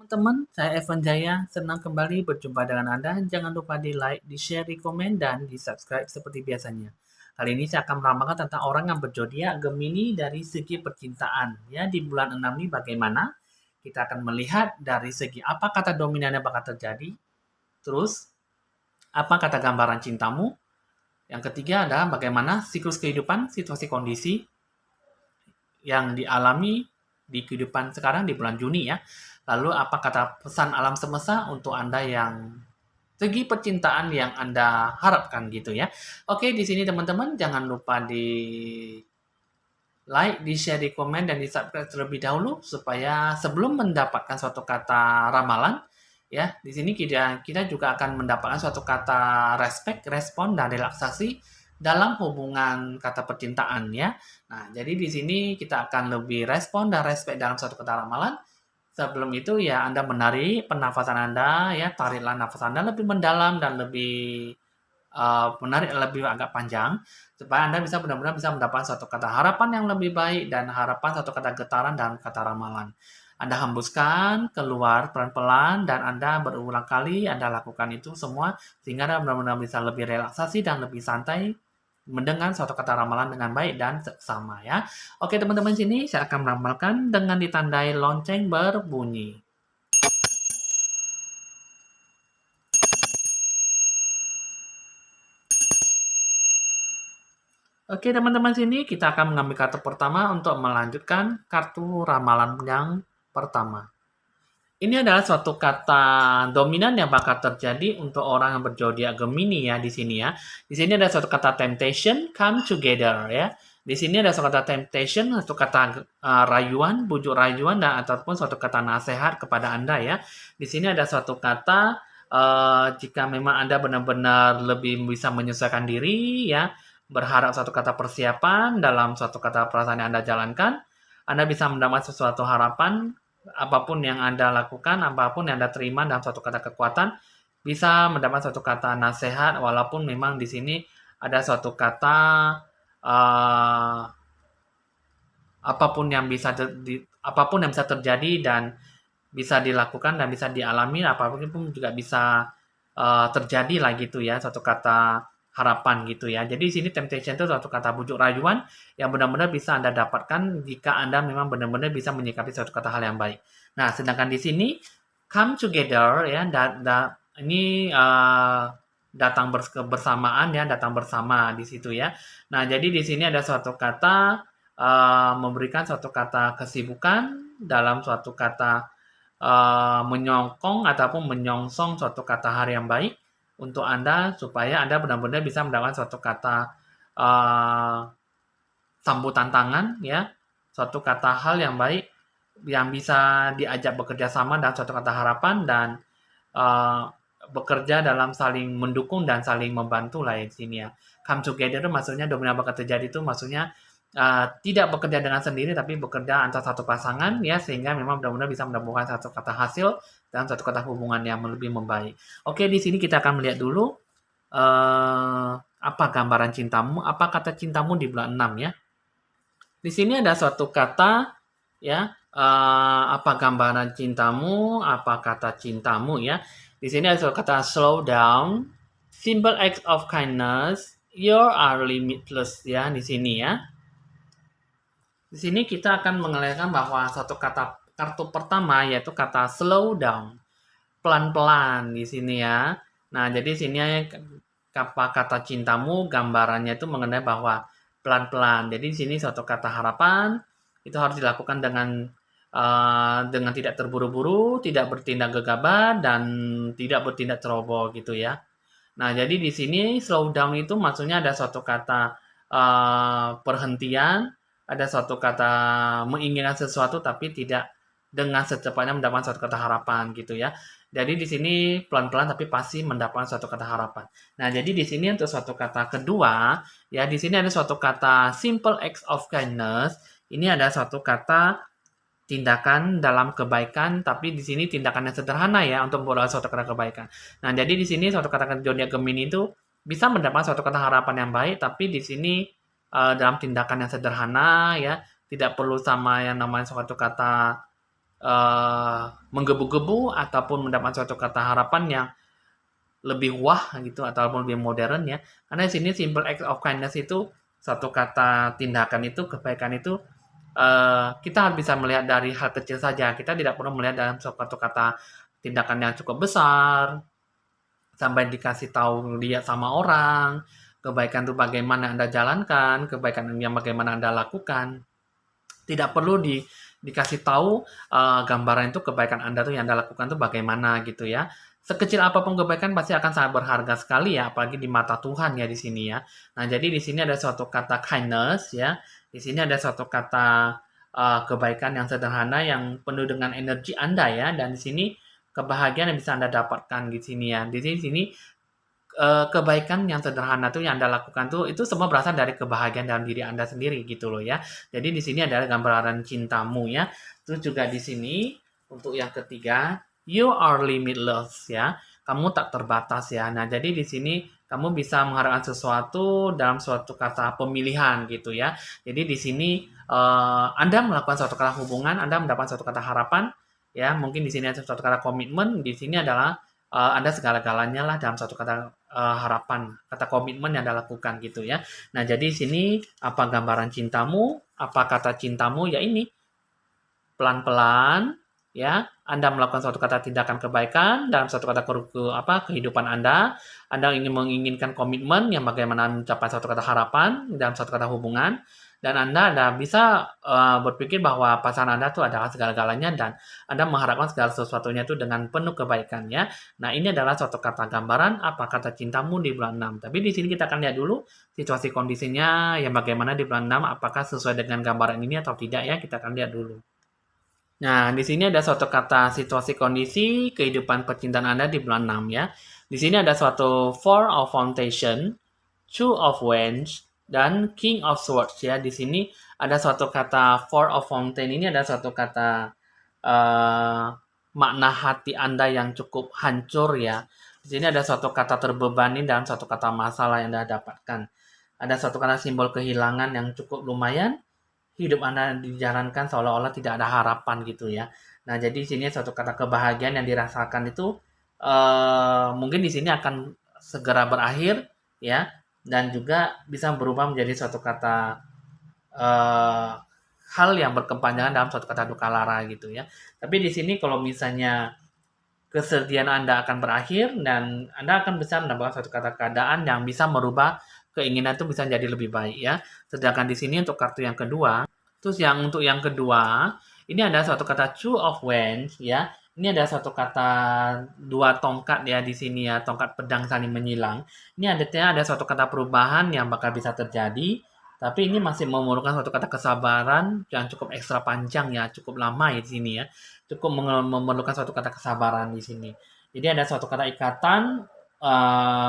Teman-teman, saya Evan Jaya, senang kembali berjumpa dengan Anda. Jangan lupa di like, di share, di komen, dan di subscribe seperti biasanya. Kali ini saya akan meramalkan tentang orang yang berzodiak Gemini dari segi percintaan. Ya, di bulan 6 ini bagaimana? Kita akan melihat dari segi apa kata dominannya bakal terjadi. Terus, apa kata gambaran cintamu? Yang ketiga adalah bagaimana siklus kehidupan, situasi kondisi yang dialami di kehidupan sekarang di bulan Juni ya. Lalu apa kata pesan alam semesta untuk Anda yang segi percintaan yang Anda harapkan gitu ya. Oke, di sini teman-teman jangan lupa di like, di share, di komen, dan di subscribe terlebih dahulu supaya sebelum mendapatkan suatu kata ramalan ya, di sini kita juga akan mendapatkan suatu kata respect, respon, dan relaksasi dalam hubungan kata percintaan ya. Nah, jadi di sini kita akan lebih respon dan respect dalam suatu kata ramalan. Sebelum itu ya Anda menarik pernafasan Anda ya, tariklah nafas Anda lebih mendalam dan lebih menarik lebih agak panjang supaya Anda bisa benar-benar bisa mendapatkan satu kata harapan yang lebih baik dan harapan satu kata getaran dan kata ramalan. Anda hembuskan keluar pelan-pelan dan Anda berulang kali Anda lakukan itu semua sehingga Anda benar-benar bisa lebih relaksasi dan lebih santai mendengar suatu kata ramalan dengan baik dan seksama ya. Oke teman-teman, sini saya akan meramalkan dengan ditandai lonceng berbunyi. Oke teman-teman, sini kita akan mengambil kartu pertama untuk melanjutkan kartu ramalan yang pertama. Ini adalah suatu kata dominan yang bakal terjadi untuk orang yang berzodiak Gemini ya di sini ya. Di sini ada suatu kata temptation, come together ya. Di sini ada suatu kata temptation, suatu kata rayuan, bujuk rayuan dan ataupun suatu kata nasihat kepada Anda ya. Di sini ada suatu kata jika memang Anda benar-benar lebih bisa menyesuaikan diri ya, berharap suatu kata persiapan dalam suatu kata perasaan yang Anda jalankan, Anda bisa mendapat sesuatu harapan apapun yang Anda lakukan, apapun yang Anda terima dalam suatu kata kekuatan, bisa mendapat suatu kata nasihat, walaupun memang di sini ada suatu kata uh, apapun yang bisa terjadi dan bisa dilakukan dan bisa dialami, apapun pun juga bisa terjadi lah gitu ya, suatu kata harapan gitu ya. Jadi di sini temptation itu suatu kata bujuk rayuan yang benar-benar bisa Anda dapatkan jika Anda memang benar-benar bisa menyikapi suatu kata hal yang baik. Nah, sedangkan di sini come together ya, ini datang bersamaan ya, datang bersama di situ ya. Nah, jadi di sini ada suatu kata memberikan suatu kata kesibukan dalam suatu kata menyongkong ataupun menyongsong suatu kata hari yang baik untuk Anda supaya Anda benar-benar bisa mendapatkan suatu kata uh, sambutan tangan ya, suatu kata hal yang baik yang bisa diajak bekerja sama dan suatu kata harapan dan uh, bekerja dalam saling mendukung dan saling membantu lah ya di sini ya. Come together itu maksudnya dominan bakal terjadi itu maksudnya tidak bekerja dengan sendiri tapi bekerja antara satu pasangan ya sehingga memang benar-benar bisa mendapatkan satu kata hasil dan satu kata hubungan yang lebih membaik. Oke, di sini kita akan melihat dulu apa gambaran cintamu, apa kata cintamu di bulan 6 ya. Di sini ada suatu kata ya, apa gambaran cintamu, apa kata cintamu ya. Di sini ada suatu kata slow down, simple acts of kindness, you are limitless ya di sini ya. Di sini kita akan mengelakkan bahwa satu kata kartu pertama yaitu kata slow down, pelan-pelan di sini ya. Nah, jadi sini apa kata cintamu gambarannya itu mengenai bahwa pelan-pelan. Jadi di sini suatu kata harapan itu harus dilakukan dengan tidak terburu-buru, tidak bertindak gegabah dan tidak bertindak ceroboh gitu ya. Nah, jadi di sini slow down itu maksudnya ada suatu kata perhentian, ada suatu kata menginginkan sesuatu tapi tidak dengan secepatnya mendapatkan suatu kata harapan gitu ya. Jadi di sini pelan-pelan tapi pasti mendapatkan suatu kata harapan. Nah, jadi di sini untuk suatu kata kedua, ya di sini ada suatu kata simple acts of kindness. Ini ada suatu kata tindakan dalam kebaikan, tapi di sini tindakan yang sederhana ya untuk membawa suatu kata kebaikan. Nah, jadi di sini suatu kata zodiak Gemini itu bisa mendapat suatu kata harapan yang baik, tapi di sini dalam tindakan yang sederhana ya, tidak perlu sama yang namanya suatu kata menggebu-gebu ataupun mendapat suatu kata harapan yang lebih wah gitu ataupun lebih modern ya. Karena di sini simple act of kindness itu satu kata tindakan itu kebaikan itu kita harus bisa melihat dari hal kecil saja. Kita tidak perlu melihat dalam suatu kata tindakan yang cukup besar sampai dikasih tahu lihat sama orang. Kebaikan itu bagaimana Anda jalankan, kebaikan yang bagaimana Anda lakukan. Tidak perlu dikasih tahu gambaran itu kebaikan Anda tuh yang Anda lakukan tuh bagaimana gitu ya. Sekecil apapun kebaikan pasti akan sangat berharga sekali ya, apalagi di mata Tuhan ya di sini ya. Nah, jadi di sini ada suatu kata kindness ya. Di sini ada suatu kata kebaikan yang sederhana yang penuh dengan energi Anda ya, dan di sini kebahagiaan yang bisa Anda dapatkan di sini ya. Di sini kebaikan yang sederhana tuh yang Anda lakukan tuh itu semua berasal dari kebahagiaan dalam diri Anda sendiri gitu loh ya. Jadi di sini adalah gambaran cintamu ya. Terus juga di sini untuk yang ketiga, you are limitless ya. Kamu tak terbatas ya. Nah, jadi di sini kamu bisa mengharapkan sesuatu dalam suatu kata pemilihan gitu ya. Jadi di sini Anda melakukan suatu kata hubungan, Anda mendapatkan suatu kata harapan ya. Mungkin di sini ada suatu kata komitmen, di sini adalah Anda segala-galanya lah dalam satu kata harapan, kata komitmen yang Anda lakukan gitu ya. Nah, jadi sini apa gambaran cintamu, apa kata cintamu ya ini pelan-pelan ya Anda melakukan suatu kata tindakan kebaikan dalam suatu kata kehidupan Anda ingin menginginkan komitmen yang bagaimana mencapai suatu kata harapan dalam suatu kata hubungan dan Anda bisa berpikir bahwa pasangan Anda itu adalah segala-galanya dan Anda mengharapkan segala sesuatunya itu dengan penuh kebaikan ya. Nah, ini adalah suatu kata gambaran apa kata cintamu di bulan 6. Tapi di sini kita akan lihat dulu situasi kondisinya yang bagaimana di bulan 6 apakah sesuai dengan gambaran ini atau tidak ya, kita akan lihat dulu. Nah, di sini ada suatu kata situasi kondisi kehidupan percintaan Anda di bulan 6 ya. Di sini ada suatu Four of Foundation, Two of Wands, dan King of Swords ya. Di sini ada suatu kata Four of Fountain ini ada suatu kata uh, makna hati Anda yang cukup hancur ya. Di sini ada suatu kata terbebani dan suatu kata masalah yang Anda dapatkan. Ada suatu kata simbol kehilangan yang cukup lumayan hidup Anda dijalankan seolah-olah tidak ada harapan gitu ya. Nah, jadi di sini suatu kata kebahagiaan yang dirasakan itu mungkin di sini akan segera berakhir ya dan juga bisa berubah menjadi suatu kata eh, hal yang berkepanjangan dalam suatu kata duka lara gitu ya. Tapi di sini kalau misalnya kesedihan Anda akan berakhir dan Anda akan bisa mendapatkan suatu kata keadaan yang bisa merubah keinginan itu bisa jadi lebih baik ya. Sedangkan di sini untuk kartu yang kedua, terus untuk yang kedua, ini ada suatu kata Two of Wands ya. Ini ada suatu kata dua tongkat ya di sini ya, tongkat pedang saling menyilang. Ini ada suatu kata perubahan yang bakal bisa terjadi, tapi ini masih memerlukan suatu kata kesabaran yang cukup ekstra panjang ya, cukup lama ya di sini ya. Cukup memerlukan suatu kata kesabaran di sini. Jadi ada suatu kata ikatan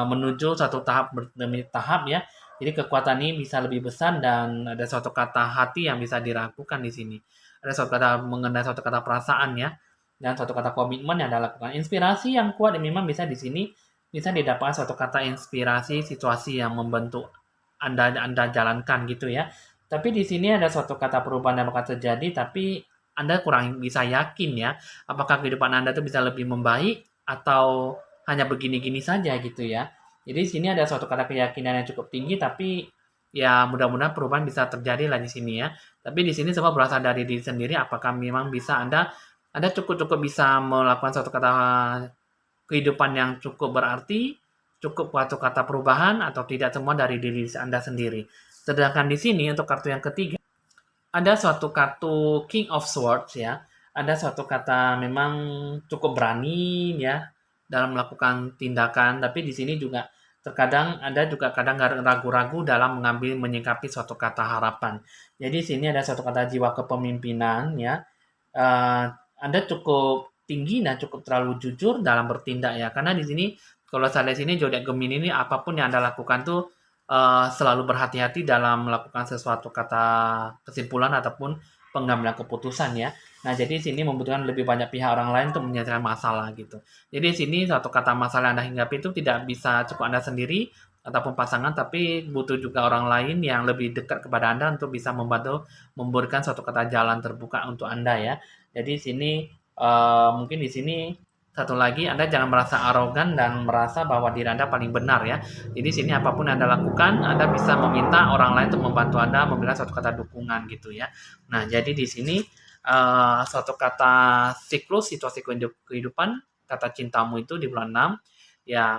menuju satu tahap demi tahap ya. Jadi kekuatan ini bisa lebih besar dan ada suatu kata hati yang bisa diragukan di sini. Ada suatu kata mengenai suatu kata perasaan ya dan suatu kata komitmen yang Anda lakukan. Inspirasi yang kuat yang memang bisa di sini bisa didapatkan suatu kata inspirasi situasi yang membentuk Anda jalankan gitu ya. Tapi di sini ada suatu kata perubahan yang bakal terjadi tapi Anda kurang bisa yakin ya apakah kehidupan Anda itu bisa lebih membaik atau hanya begini-gini saja gitu ya. Jadi di sini ada suatu kata keyakinan yang cukup tinggi tapi ya mudah-mudahan perubahan bisa terjadi lah di sini ya. Tapi di sini semua berasal dari diri sendiri apakah memang bisa Anda cukup-cukup bisa melakukan suatu kata kehidupan yang cukup berarti, cukup suatu kata perubahan atau tidak semua dari diri Anda sendiri. Sedangkan di sini untuk kartu yang ketiga ada suatu kartu King of Swords ya. Ada suatu kata memang cukup berani ya dalam melakukan tindakan, tapi di sini juga terkadang Anda juga kadang ragu-ragu dalam mengambil menyikapi suatu kata harapan. Jadi di sini ada suatu kata jiwa kepemimpinan ya. Eh, Anda cukup tinggi dan cukup terlalu jujur dalam bertindak ya. Karena di sini kalau saya lihat sini zodiak Gemini ini apapun yang Anda lakukan tuh selalu berhati-hati dalam melakukan sesuatu kata kesimpulan ataupun pengambilan keputusan ya. Nah, jadi sini membutuhkan lebih banyak pihak orang lain untuk menyelesaikan masalah gitu. Jadi sini suatu kata masalah yang Anda hinggapi itu tidak bisa cukup Anda sendiri ataupun pasangan, tapi butuh juga orang lain yang lebih dekat kepada Anda untuk bisa membantu memberikan suatu kata jalan terbuka untuk Anda ya. Jadi sini mungkin di sini satu lagi Anda jangan merasa arogan dan merasa bahwa diri Anda paling benar ya. Jadi sini apapun yang Anda lakukan, Anda bisa meminta orang lain untuk membantu Anda memberikan suatu kata dukungan gitu ya. Nah, jadi di sini suatu kata siklus situasi kehidupan, kata cintamu itu di bulan 6 ya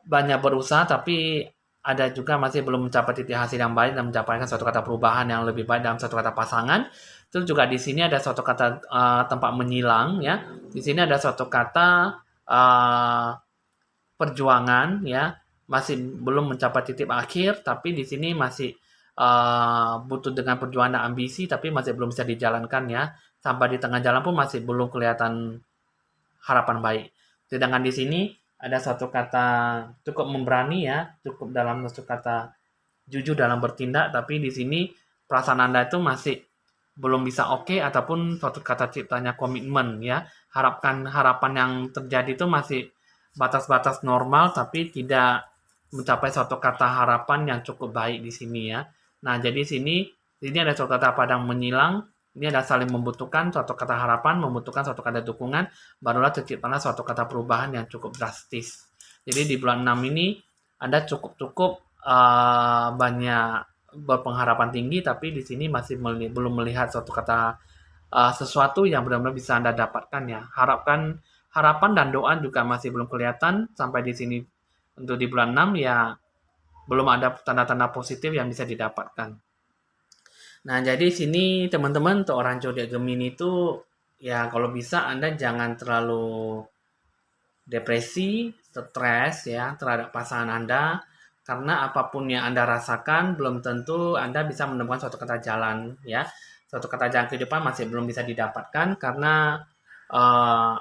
banyak berusaha tapi ada juga masih belum mencapai titik hasil yang baik dan mencapaikan suatu kata perubahan yang lebih baik dalam suatu kata pasangan. Terus juga di sini ada suatu kata tempat menyilang ya. Di sini ada suatu kata uh, perjuangan ya, masih belum mencapai titik akhir tapi di sini masih butuh dengan perjuangan dan ambisi tapi masih belum bisa dijalankan ya. Sampai di tengah jalan pun masih belum kelihatan harapan baik. Sedangkan di sini ada satu kata cukup memberani ya, cukup dalam satu kata jujur dalam bertindak, tapi di sini perasaan Anda itu masih belum bisa oke ataupun suatu kata ciptanya komitmen ya. Harapan yang terjadi itu masih batas-batas normal tapi tidak mencapai suatu kata harapan yang cukup baik di sini ya. Nah, jadi sini ada suatu kata padang menyilang, ini ada saling membutuhkan suatu kata harapan, membutuhkan suatu kata dukungan, barulah terciptalah suatu kata perubahan yang cukup drastis. Jadi di bulan 6 ini Anda cukup banyak berpengharapan tinggi, tapi di sini masih belum melihat suatu kata sesuatu yang benar-benar bisa Anda dapatkan ya. Harapan dan doa juga masih belum kelihatan sampai di sini untuk di bulan 6 ya belum ada tanda-tanda positif yang bisa didapatkan. Nah, jadi sini teman-teman untuk orang zodiak Gemini itu ya kalau bisa Anda jangan terlalu depresi, stres ya terhadap pasangan Anda karena apapun yang Anda rasakan belum tentu Anda bisa menemukan suatu kata jalan ya. Suatu kata jalan kehidupan masih belum bisa didapatkan karena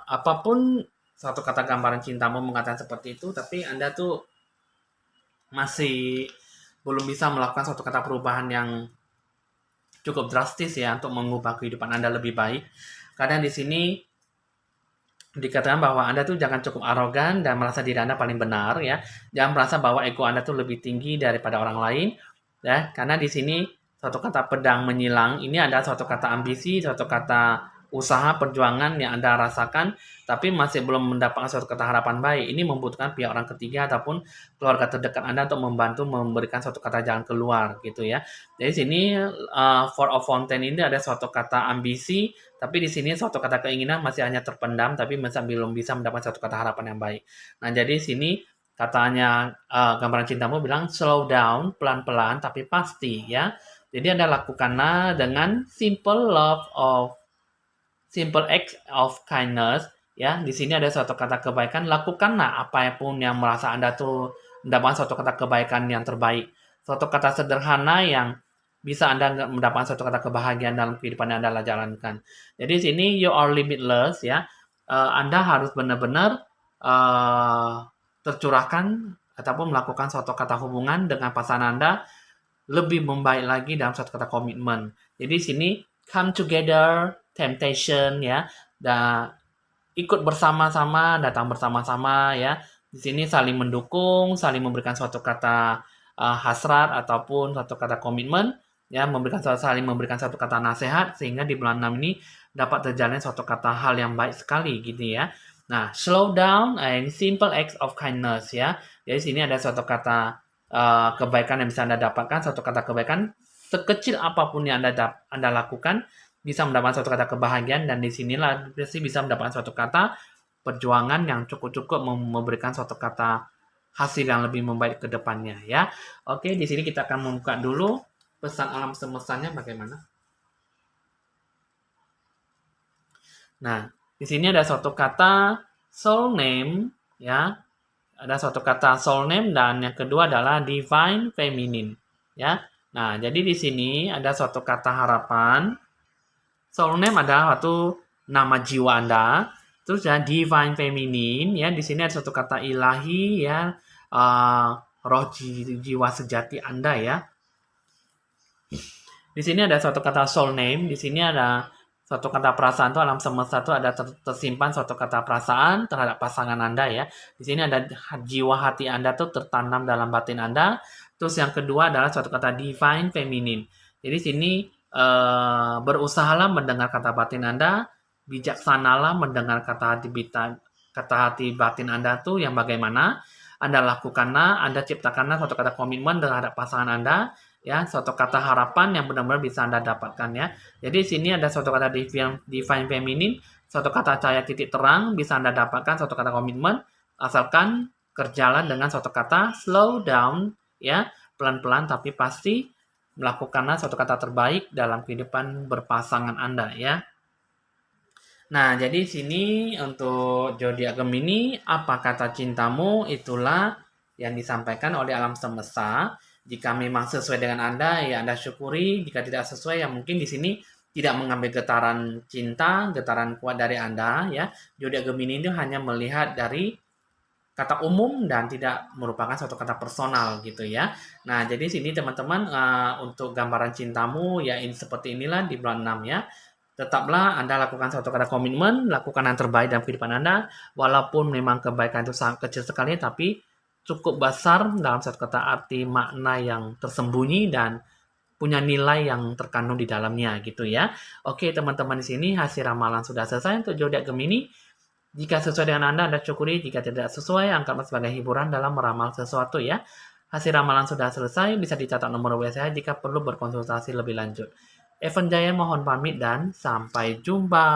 apapun suatu kata gambaran cintamu mengatakan seperti itu tapi Anda tuh masih belum bisa melakukan suatu kata perubahan yang cukup drastis ya untuk mengubah kehidupan Anda lebih baik. Karena di sini dikatakan bahwa Anda tuh jangan cukup arogan dan merasa diri Anda paling benar ya. Jangan merasa bahwa ego Anda tuh lebih tinggi daripada orang lain ya. Karena di sini suatu kata pedang menyilang ini adalah suatu kata ambisi, suatu kata usaha perjuangan yang Anda rasakan tapi masih belum mendapatkan suatu kata harapan baik. Ini membutuhkan pihak orang ketiga ataupun keluarga terdekat Anda untuk membantu memberikan suatu kata jalan keluar gitu ya. Jadi sini Four of Fountain ini ada suatu kata ambisi tapi di sini suatu kata keinginan masih hanya terpendam, tapi masih belum bisa mendapat satu kata harapan yang baik. Nah, jadi sini katanya gambaran cintamu bilang slow down, pelan-pelan, tapi pasti ya. Jadi Anda lakukanlah dengan simple act of kindness ya. Di sini ada suatu kata kebaikan, lakukanlah apapun yang merasa Anda tuh mendapatkan suatu kata kebaikan yang terbaik. Suatu kata sederhana yang bisa Anda mendapatkan suatu kata kebahagiaan dalam kehidupan yang Anda jalankan. Jadi sini you are limitless ya. Anda harus benar-benar tercurahkan ataupun melakukan suatu kata hubungan dengan pasangan Anda lebih membaik lagi dalam suatu kata komitmen. Jadi sini come together, temptation ya, dan ikut bersama-sama, datang bersama-sama ya. Di sini saling mendukung, saling memberikan suatu kata hasrat ataupun suatu kata komitmen ya, saling memberikan satu kata nasihat sehingga di bulan 6 ini dapat terjalin suatu kata hal yang baik sekali gitu ya. Nah, slow down and simple acts of kindness ya. Jadi sini ada suatu kata kebaikan yang bisa Anda dapatkan, suatu kata kebaikan sekecil apapun yang Anda lakukan bisa mendapatkan suatu kata kebahagiaan dan disinilah pasti bisa mendapatkan suatu kata perjuangan yang cukup-cukup memberikan suatu kata hasil yang lebih membaik ke depannya ya. Oke, di sini kita akan membuka dulu pesan alam semestanya bagaimana. Nah, di sini ada suatu kata soul name ya. Ada suatu kata soul name dan yang kedua adalah divine feminine ya. Nah, jadi di sini ada suatu kata harapan. Soul name adalah suatu nama jiwa Anda. Terus ya divine feminine ya di sini ada suatu kata ilahi ya roh jiwa sejati Anda ya. Di sini ada suatu kata soul name, di sini ada suatu kata perasaan itu alam semesta itu ada tersimpan suatu kata perasaan terhadap pasangan Anda ya. Di sini ada jiwa hati Anda tuh tertanam dalam batin Anda. Terus yang kedua adalah suatu kata divine feminine. Jadi sini berusahalah mendengar kata batin Anda, bijaksanalah mendengar kata hati batin Anda tuh yang bagaimana. Anda lakukanlah, Anda ciptakanlah suatu kata komitmen terhadap pasangan Anda, ya, suatu kata harapan yang benar-benar bisa Anda dapatkan ya. Jadi sini ada suatu kata divine feminine, suatu kata cahaya titik terang bisa Anda dapatkan suatu kata komitmen asalkan kerjalan dengan suatu kata slow down ya, pelan-pelan tapi pasti melakukanlah suatu kata terbaik dalam kehidupan berpasangan Anda ya. Nah, jadi sini untuk zodiak Gemini, apa kata cintamu itulah yang disampaikan oleh alam semesta. Jika memang sesuai dengan Anda, ya Anda syukuri. Jika tidak sesuai, ya mungkin di sini tidak mengambil getaran cinta, getaran kuat dari Anda ya. Zodiak Gemini itu hanya melihat dari kata umum dan tidak merupakan suatu kata personal gitu ya. Nah, jadi sini teman-teman untuk gambaran cintamu ya ini seperti inilah di bulan 6 ya. Tetaplah Anda lakukan suatu kata komitmen, lakukan yang terbaik dalam kehidupan Anda, walaupun memang kebaikan itu sangat kecil sekali, tapi cukup besar dalam satu kata arti makna yang tersembunyi dan punya nilai yang terkandung di dalamnya gitu ya. Oke teman-teman di sini hasil ramalan sudah selesai untuk zodiak Gemini. Jika sesuai dengan Anda, Anda syukuri. Jika tidak sesuai, anggaplah sebagai hiburan dalam meramal sesuatu ya. Hasil ramalan sudah selesai, bisa dicatat nomor WA saya jika perlu berkonsultasi lebih lanjut. Evan Jaya mohon pamit dan sampai jumpa.